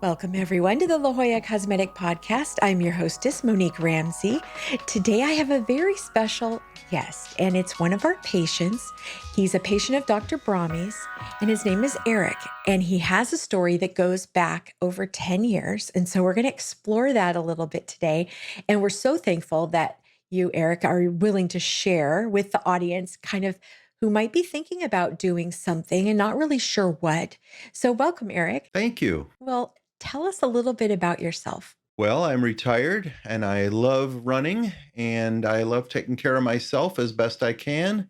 Welcome, everyone, to the La Jolla Cosmetic Podcast. I'm your hostess, Monique Ramsey. Today, I have a very special guest, and it's one of our patients. He's a patient of Dr. Brahme's, and his name is Eric, and he has a story that goes back over 10 years. And so we're going to explore that a little bit today. And we're so thankful that you, Eric, are willing to share with the audience kind of who might be thinking about doing something and not really sure what. So welcome, Eric. Thank you. Well, tell us a little bit about yourself. Well, I'm retired and I love running and I love taking care of myself as best I can.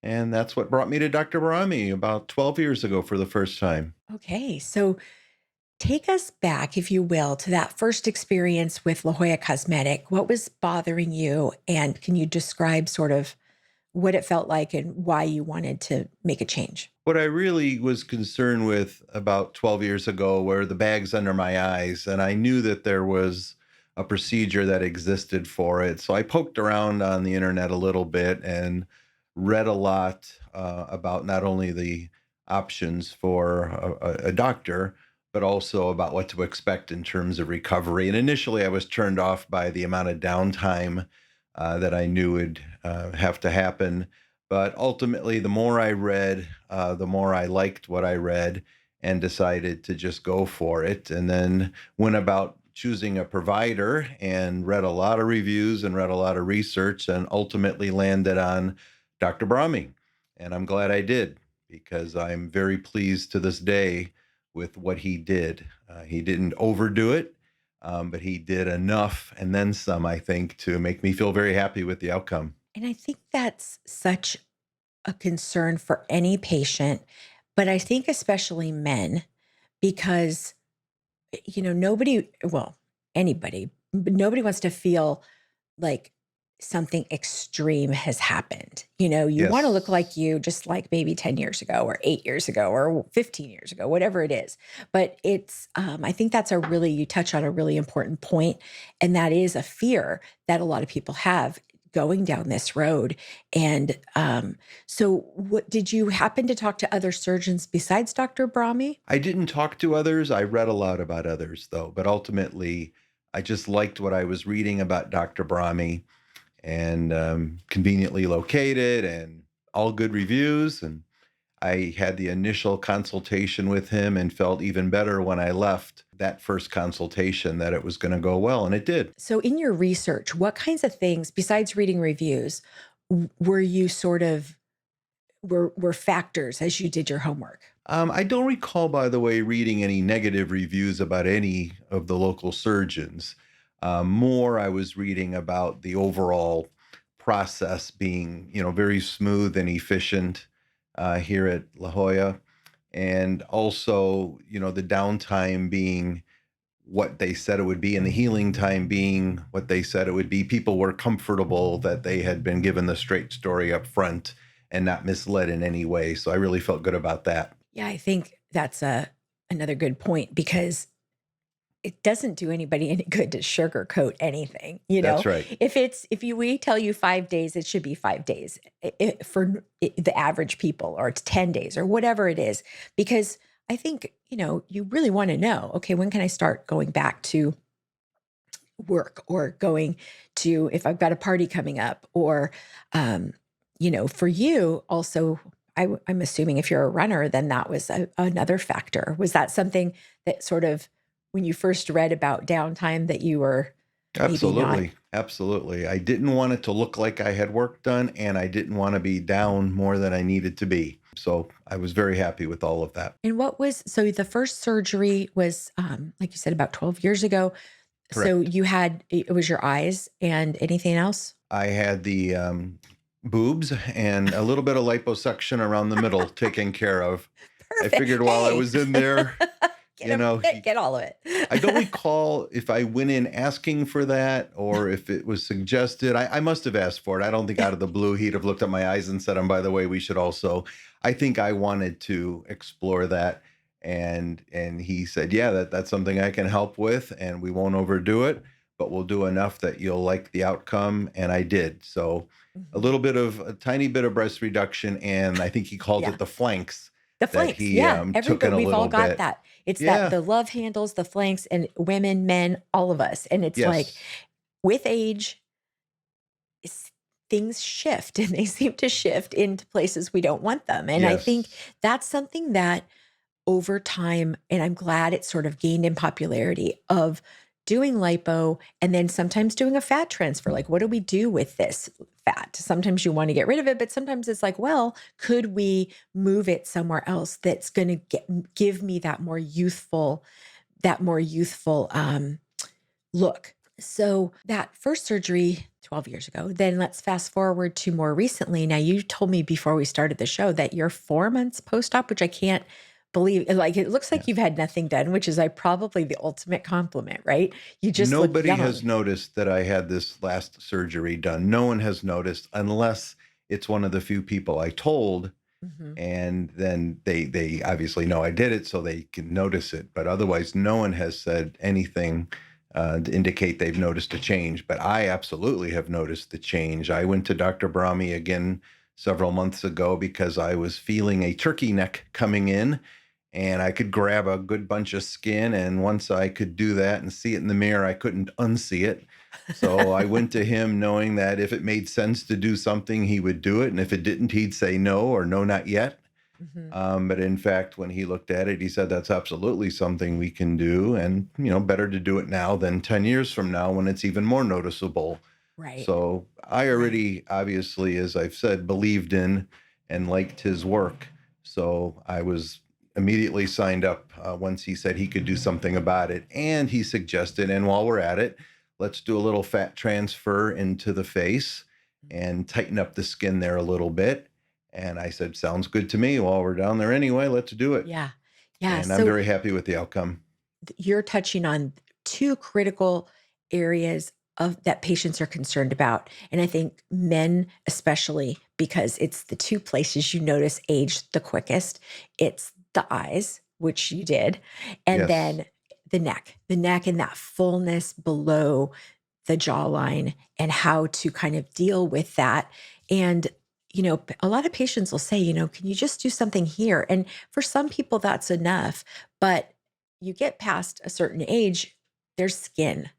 And that's what brought me to Dr. Brahme about 12 years ago for the first time. Okay, so take us back, if you will, to that first experience with La Jolla Cosmetic. What was bothering you? And can you describe sort of what it felt like and why you wanted to make a change? What I really was concerned with about 12 years ago were the bags under my eyes. And I knew that there was a procedure that existed for it. So I poked around on the internet a little bit and read a lot about not only the options for a doctor, but also about what to expect in terms of recovery. And initially, I was turned off by the amount of downtime that I knew would have to happen. But ultimately, the more I read, the more I liked what I read and decided to just go for it. And then went about choosing a provider and read a lot of reviews and read a lot of research and ultimately landed on Dr. Brahme. And I'm glad I did because I'm very pleased to this day with what he did. He didn't overdo it, but he did enough and then some, I think, to make me feel very happy with the outcome. And I think that's such a concern for any patient, but I think especially men, because, nobody, well, anybody, but nobody wants to feel like something extreme has happened. You want to look like Yes. you, just like maybe 10 years ago or 8 years ago or 15 years ago, whatever it is. But I think that's you touch on a really important point, and that is a fear that a lot of people have going down this road. And so what did you happen to talk to other surgeons besides Dr. Brahme? I didn't talk to others. I read a lot about others, though, but ultimately, I just liked what I was reading about Dr. Brahme and conveniently located and all good reviews. And I had the initial consultation with him and felt even better when I left that first consultation that it was going to go well, and it did. So in your research, what kinds of things, besides reading reviews, were you sort of were factors as you did your homework? I don't recall, by the way, reading any negative reviews about any of the local surgeons. More, I was reading about the overall process being, very smooth and efficient here at La Jolla, and also, the downtime being what they said it would be, and the healing time being what they said it would be. People were comfortable that they had been given the straight story up front and not misled in any way. So I really felt good about that. Yeah, I think that's another good point because it doesn't do anybody any good to sugarcoat anything. That's right. We tell you 5 days, it should be 5 days for the average people, or it's 10 days or whatever it is, because I think, you really want to know, okay, when can I start going back to work or going to, if I've got a party coming up, or, for you also, I'm assuming if you're a runner, then that was another factor. Was that something that sort of, when you first read about downtime, that you were maybe not? Absolutely. Absolutely. I didn't want it to look like I had work done, and I didn't want to be down more than I needed to be. So I was very happy with all of that. And so the first surgery was, like you said, about 12 years ago. So Correct. it was your eyes and anything else? I had the boobs and a little bit of liposuction around the middle taken care of. I Perfect. figured while I Hey, was in there, get, you 'em- know, get all of it. I don't recall if I went in asking for that or if it was suggested. I must have asked for it. I don't think out of the blue he'd have looked at my eyes and said, "And by the way, we should also." I think I wanted to explore that, and he said, "Yeah, that's something I can help with, and we won't overdo it, but we'll do enough that you'll like the outcome." And I did. So Mhm. a tiny bit of breast reduction, and I think he called Yeah. it the flanks. The that flanks, he yeah, took in everybody, a we've all little got bit. that. It's that Yeah. the love handles, the flanks, and women, men, all of us. And it's like Yes. with age, s- things shift and they seem to shift into places we don't want them. And I think Yes. that's something that over time, and I'm glad it sort of gained in popularity of doing lipo and then sometimes doing a fat transfer. Like, what do we do with this fat? Sometimes you want to get rid of it, but sometimes it's like, well, could we move it somewhere else that's going to give me that more youthful look. So that first surgery 12 years ago, then let's fast forward to more recently. Now, you told me before we started the show that you're 4 months post-op, which I can't believe. Like, it looks Yeah. like you've had nothing done, which is probably the ultimate compliment, right? You just look Nobody has young. noticed that I had this last surgery done. No one has noticed unless it's one of the few people I told, Mhm. and then they obviously know I did it, so they can notice it. But otherwise, no one has said anything to indicate they've noticed a change. But I absolutely have noticed the change. I went to Dr. Brahme again several months ago because I was feeling a turkey neck coming in, and I could grab a good bunch of skin. And once I could do that and see it in the mirror, I couldn't unsee it. So I went to him knowing that if it made sense to do something, he would do it. And if it didn't, he'd say no or no, not yet. Mhm. But in fact, when he looked at it, he said that's absolutely something we can do. And, better to do it now than 10 years from now when it's even more noticeable. Right. So I Right. already, obviously, as I've said, believed in and liked his work. So I was immediately signed up once he said he could do something about it. And he suggested, and while we're at it, let's do a little fat transfer into the face and tighten up the skin there a little bit. And I said, sounds good to me. While we're down there anyway, let's do it. Yeah. Yeah. And I'm So very happy with the outcome. you're touching on two critical areas of that patients are concerned about, and I think men especially, because it's the two places you notice age the quickest. It's the eyes, which you did, and Yes. then the neck and that fullness below the jawline, and how to kind of deal with that. And a lot of patients will say, can you just do something here? And for some people that's enough, but you get past a certain age, there's skin.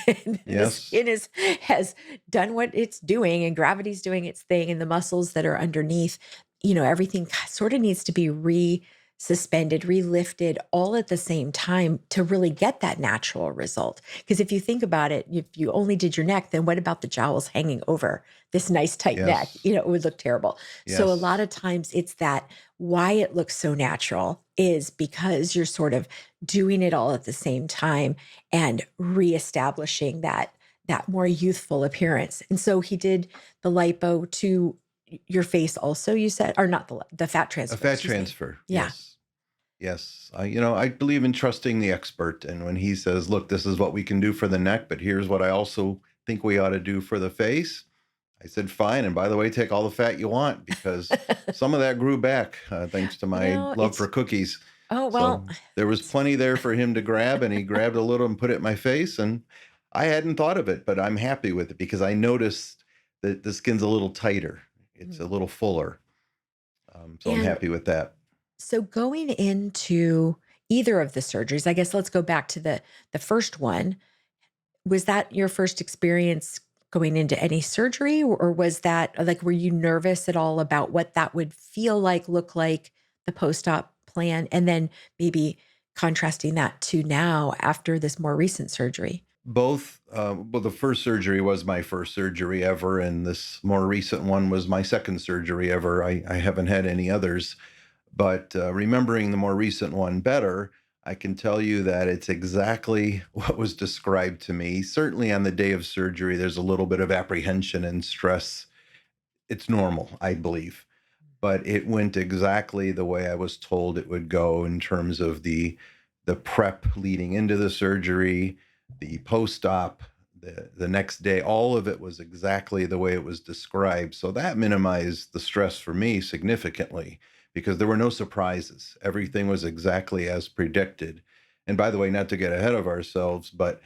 And the Yes. skin has done what it's doing, and gravity's doing its thing, and the muscles that are underneath, everything sort of needs to be suspended, re-lifted all at the same time to really get that natural result. Because if you think about it, if you only did your neck, then what about the jowls hanging over this nice tight neck? Yes. It would look terrible. So a lot Yes. of times it's that why it looks so natural is because you're sort of doing it all at the same time and reestablishing that more youthful appearance. And so he did the lipo to your face also, you said, or not the fat A transfer, fat excuse me. transfer. Yeah. Yes. Yes. I believe in trusting the expert. And when he says, look, this is what we can do for the neck, but here's what I also think we ought to do for the face, I said, fine. And by the way, take all the fat you want because some of that grew back thanks to my love for It's cookies. oh, well, So there was plenty there for him to grab, and he grabbed a little and put it in my face. And I hadn't thought of it, but I'm happy with it because I noticed that the skin's a little tighter. It's a mhm. little fuller. So I'm And happy with that. so going into either of the surgeries, I guess let's go back to the first one. Was that your first experience going into any surgery, or was that like, were you nervous at all about what that would feel like, look like, the post-op plan, and then maybe contrasting that to now after this more recent surgery? Both, well, the first surgery was my first surgery ever, and this more recent one was my second surgery ever. I haven't had any others, but remembering the more recent one better, I can tell you that it's exactly what was described to me. Certainly on the day of surgery, there's a little bit of apprehension and stress. It's normal, I believe, but it went exactly the way I was told it would go in terms of the prep leading into the surgery, the post-op, the next day, all of it was exactly the way it was described. So that minimized the stress for me significantly because there were no surprises. Everything was exactly as predicted. And by the way, not to get ahead of ourselves, but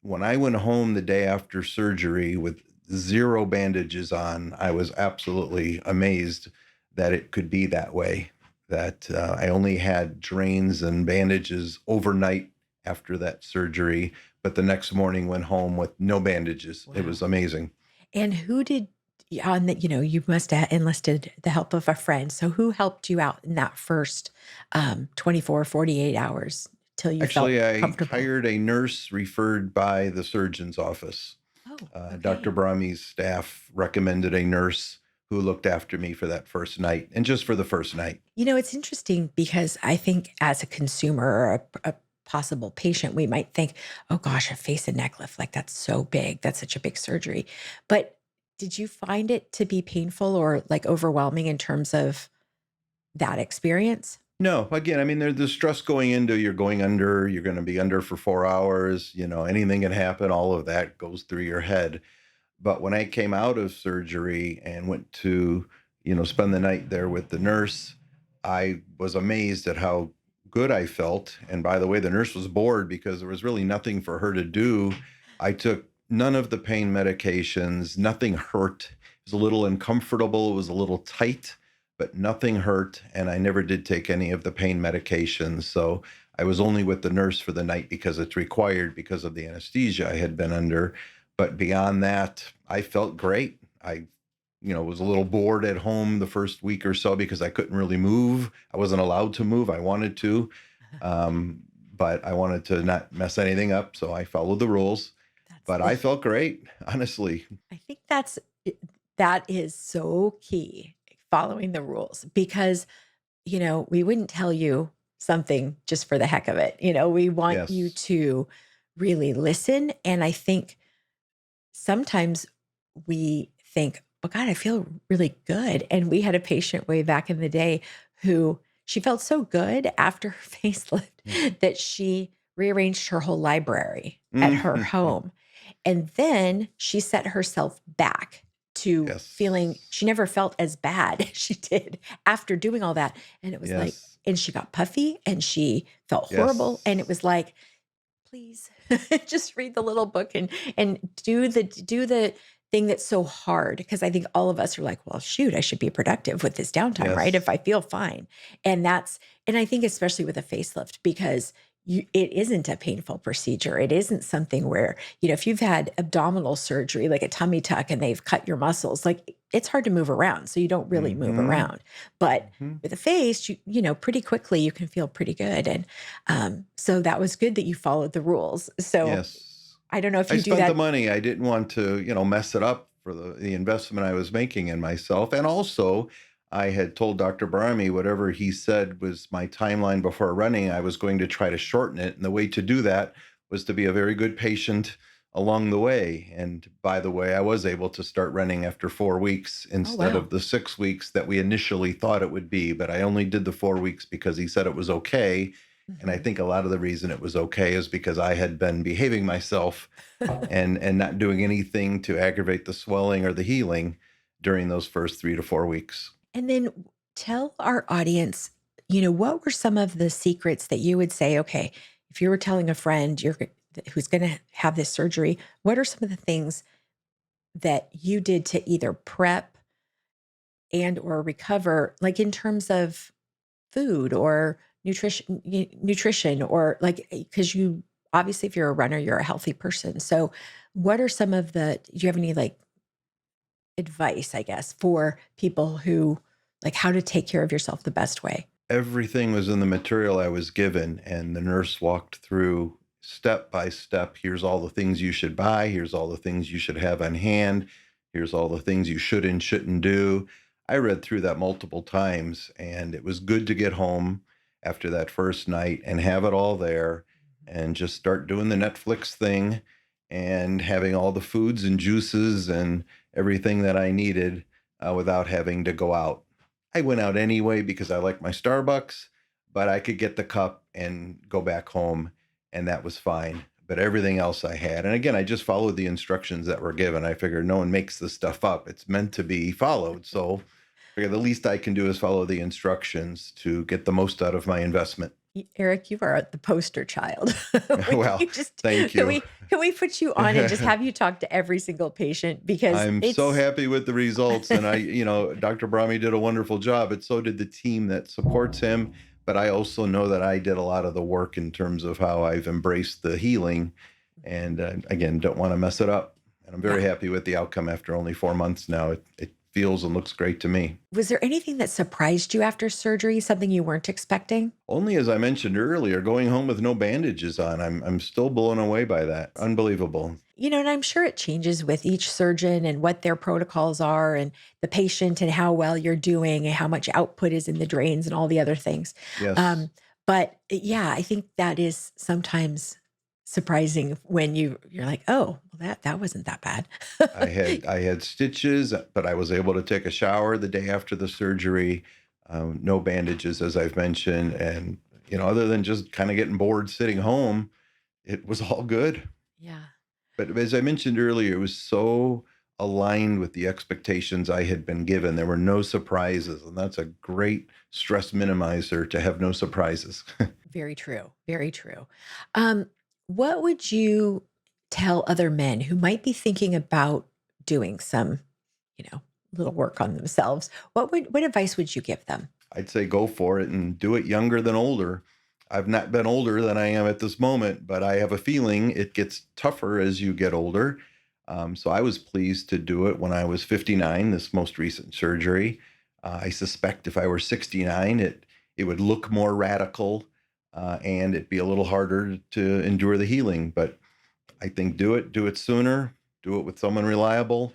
when I went home the day after surgery with zero bandages on, I was absolutely amazed that it could be that way. that I only had drains and bandages overnight after that surgery, but the next morning went home with no bandages. It was Wow. amazing. And who did on that, you must have enlisted the help of a friend. So who helped you out in that first 24, 48 hours till you felt Actually, I comfortable? hired a nurse referred by the surgeon's office. Oh, Dr. okay. Brahme's staff recommended a nurse who looked after me for that first night and just for the first night. It's interesting because I think as a consumer or a possible patient, we might think, oh gosh, a face and neck lift, like that's so big. That's such a big surgery. But did you find it to be painful or like overwhelming in terms of that experience? No, again, I mean, there's the stress going into you're going under, you're going to be under for 4 hours, anything can happen. All of that goes through your head. But when I came out of surgery and went to, spend the night there with the nurse, I was amazed at how good I felt. And by the way, the nurse was bored because there was really nothing for her to do. I took none of the pain medications, nothing hurt. It was a little uncomfortable, it was a little tight, but nothing hurt. And I never did take any of the pain medications. So I was only with the nurse for the night because it's required because of the anesthesia I had been under. But beyond that, I felt great. I, was a little bored at home the first week or so because I couldn't really move. I wasn't allowed to move. I wanted to, um, but I wanted to not mess anything up. So I followed the rules. That's But I felt great, honestly. I think that is so key, following the rules because, we wouldn't tell you something just for the heck of it. We want you Yes. to really listen. And I think sometimes we think, oh God, I feel really good. And we had a patient way back in the day who she felt so good after her facelift that she rearranged her whole library at her Mhm. home. And then she set herself back to feeling Yes. she never felt as bad as she did after doing all that. And it was like, Yes. and she got puffy and she felt horrible. And it Yes. was like, please just read the little book and do the thing that's so hard because I think all of us are like, well, shoot, I should be productive with this downtime, right? If Yes. I feel fine. And I think especially with a facelift because it isn't a painful procedure. It isn't something where, if you've had abdominal surgery, like a tummy tuck and they've cut your muscles, like it's hard to move around. So you don't really move Hmm. around. But Hmm. with a face, pretty quickly you can feel pretty good. And so that was good that you followed the rules. So Yes. I don't know if I you do spent the that. money. I didn't want to, mess it up for the investment I was making in myself. And also, I had told Dr. Brahme whatever he said was my timeline before running, I was going to try to shorten it. And the way to do that was to be a very good patient along the way. And by the way, I was able to start running after 4 weeks Oh, instead wow. of the 6 weeks that we initially thought it would be. But I only did the 4 weeks because he said it was okay. And I Mhm. think a lot of the reason it was okay is because I had been behaving myself and not doing anything to aggravate the swelling or the healing during those first 3 to 4 weeks. And then tell our audience, what were some of the secrets that you would say, okay, if you were telling a friend who's going to have this surgery, what are some of the things that you did to either prep and or recover, like in terms of food or nutrition or like because you obviously if you're a runner, you're a healthy person. So what are some of do you have any like advice, I guess, for people who like how to take care of yourself the best way? Everything was in the material I was given, and the nurse walked through step by step. Here's all the things you should buy. Here's all the things you should have on hand. Here's all the things you should and shouldn't do. I read through that multiple times, and it was good to get home after that first night and have it all there and just start doing the Netflix thing and having all the foods and juices and everything that I needed without having to go out. I went out anyway because I like my Starbucks, but I could get the cup and go back home, and that was fine. But everything else I had, and again, I just followed the instructions that were given. I figured no one makes this stuff up. It's meant to be followed. So I figured the least I can do is follow the instructions to get the most out of my investment. Eric, you are the poster child. Well, You just thank can you. we put you on and just have you talk to every single patient because I'm so it's happy with the results. And Dr. Brahme did a wonderful job, but so did the team that supports him. But I also know that I did a lot of the work in terms of how I've embraced the healing. And again, don't want to mess it up. And I'm very yeah. happy with the outcome after only 4 months now. It feels and looks great to me. Was there anything that surprised you after surgery, something you weren't expecting? Only as I mentioned earlier, going home with no bandages on. I'm still blown away by that. Unbelievable. And I'm sure it changes with each surgeon and what their protocols are and the patient and how well you're doing and how much output is in the drains and all the other things. Yes. Um, but yeah, I think that is sometimes surprising when you're like, oh, well, that wasn't that bad. I had stitches, but I was able to take a shower the day after the surgery. No bandages, as I've mentioned, and other than just kind of getting bored sitting home, it was all good. Yeah. But as I mentioned earlier, it was so aligned with the expectations I had been given. There were no surprises, and that's a great stress minimizer to have no surprises. Very true. Very true. Um, what would you tell other men who might be thinking about doing some, you know, little work on themselves? What advice would you give them? I'd say go for it and do it younger than older. I've not been older than I am at this moment, but I have a feeling it gets tougher as you get older. So I was pleased to do it when I was 59, this most recent surgery. I suspect if I were 69, it would look more radical, and it'd be a little harder to endure the healing. But I think do it sooner, do it with someone reliable,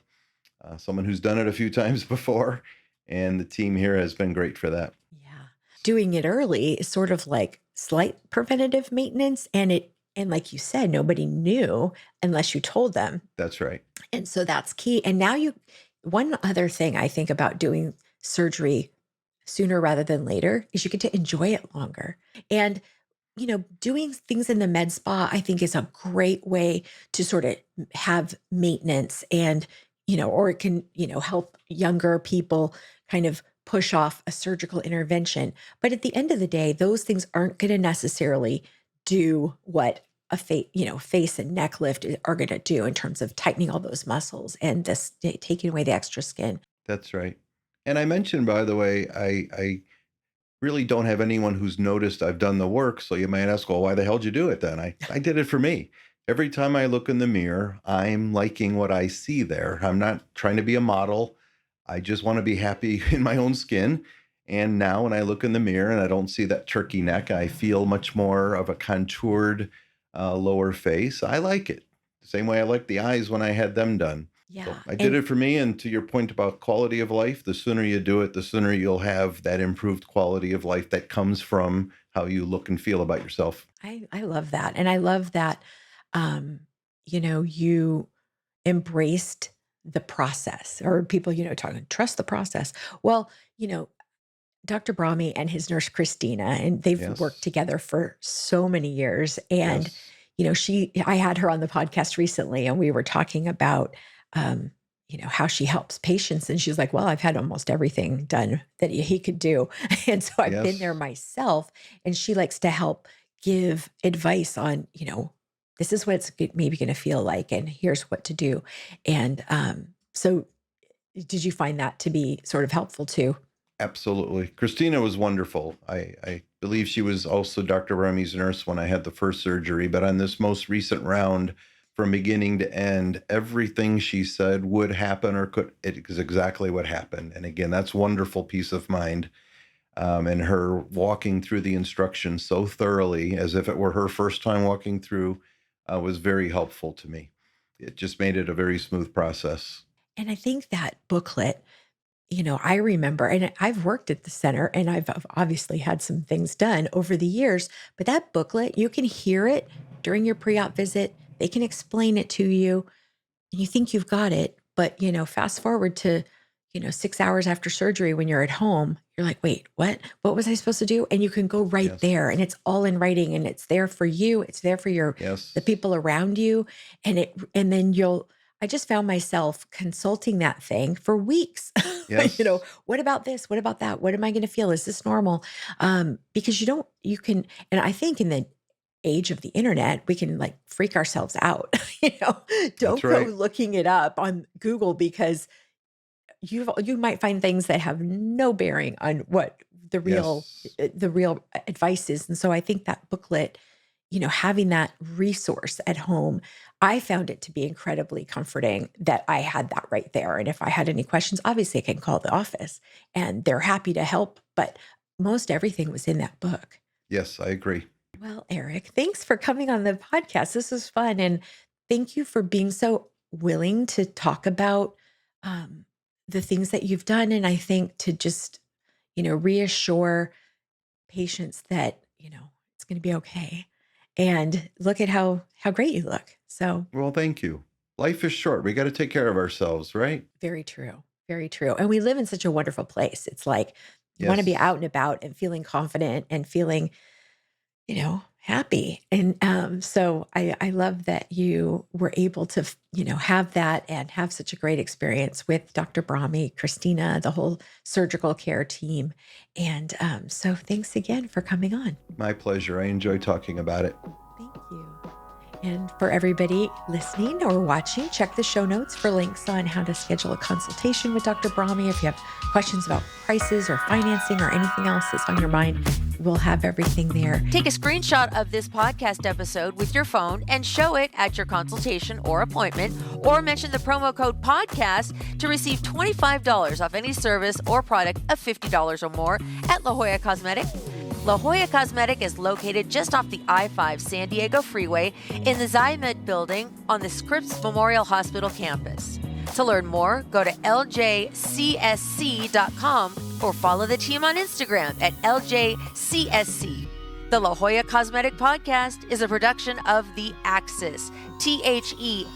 someone who's done it a few times before, and the team here has been great for that. Yeah. Doing it early is sort of like slight preventative maintenance. And like you said, nobody knew unless you told them. That's right. And so that's key. And now one other thing I think about doing surgery sooner rather than later is you get to enjoy it longer. And doing things in the med spa, I think is a great way to sort of have maintenance and, or it can, help younger people kind of push off a surgical intervention. But at the end of the day, those things aren't going to necessarily do what a face and neck lift are going to do in terms of tightening all those muscles and this taking away the extra skin. That's right. And I mentioned, by the way, I really don't have anyone who's noticed I've done the work. So you might ask, well, why the hell did you do it then? I did it for me. Every time I look in the mirror, I'm liking what I see there. I'm not trying to be a model. I just want to be happy in my own skin. And now when I look in the mirror and I don't see that turkey neck, I feel much more of a contoured lower face. I like it. The same way I like the eyes when I had them done. So Yeah. I did And it for me. And to your point about quality of life, the sooner you do it, the sooner you'll have that improved quality of life that comes from how you look and feel about yourself. I love that. And I love that, um, you embraced the process or people, talking, trust the process. Well, Dr. Brahme and his nurse Christina, and they've worked Yes. together for so many years. And, Yes. I had her on the podcast recently and we were talking about, um, how she helps patients. And she's like, well, I've had almost everything done that he could do. And so I've been there Yes. myself. And she likes to help give advice on, this is what it's maybe going to feel like, and here's what to do. And so did you find that to be sort of helpful too? Absolutely. Christina was wonderful. I believe she was also Dr. Remy's nurse when I had the first surgery, but on this most recent round, from beginning to end, everything she said would happen or could, it is exactly what happened. And again, that's wonderful peace of mind. And her walking through the instructions so thoroughly, as if it were her first time walking through, was very helpful to me. It just made it a very smooth process. And I think that booklet, I remember, and I've worked at the center and I've obviously had some things done over the years, but that booklet, you can hear it during your pre op visit. They can explain it to you and you think you've got it. But, fast forward to, 6 hours after surgery when you're at home, you're like, wait, what? What was I supposed to do? And you can go right Yes. there and it's all in writing and it's there for you. It's there for the Yes. people around you. And then I just found myself consulting that thing for weeks. Yes. What about this? What about that? What am I going to feel? Is this normal? Because you can, and I think in the age of the internet, we can like freak ourselves out. That's Don't go right. looking it up on Google because you might find things that have no bearing on what the real Yes. the real advice is. And so I think that booklet, having that resource at home, I found it to be incredibly comforting that I had that right there. And if I had any questions, obviously I can call the office and they're happy to help. But most everything was in that book. Yes, I agree. Well, Eric, thanks for coming on the podcast. This was fun. And thank you for being so willing to talk about um, the things that you've done. And I think to just, reassure patients that, it's going to be okay. And look at how great you look. So Well, thank you. Life is short. We got to take care of ourselves, right? very true. Very true. And we live in such a wonderful place. It's like you want to be Yes. out and about and feeling confident and feeling happy. And so I love that you were able to, have that and have such a great experience with Dr. Brahme, Christina, the whole surgical care team. And so thanks again for coming on. My pleasure. I enjoy talking about it. Thank you. And for everybody listening or watching, check the show notes for links on how to schedule a consultation with Dr. Brahme. If you have questions about prices or financing or anything else that's on your mind, we'll have everything there. Take a screenshot of this podcast episode with your phone and show it at your consultation or appointment, or mention the promo code podcast to receive $25 off any service or product of $50 or more at La Jolla Cosmetic. La Jolla Cosmetic is located just off the I-5 San Diego Freeway in the Ximed building on the Scripps Memorial Hospital campus. To learn more, go to ljcsc.com or follow the team on Instagram at LJCSC. The La Jolla Cosmetic Podcast is a production of The Axis, TheAxis.io.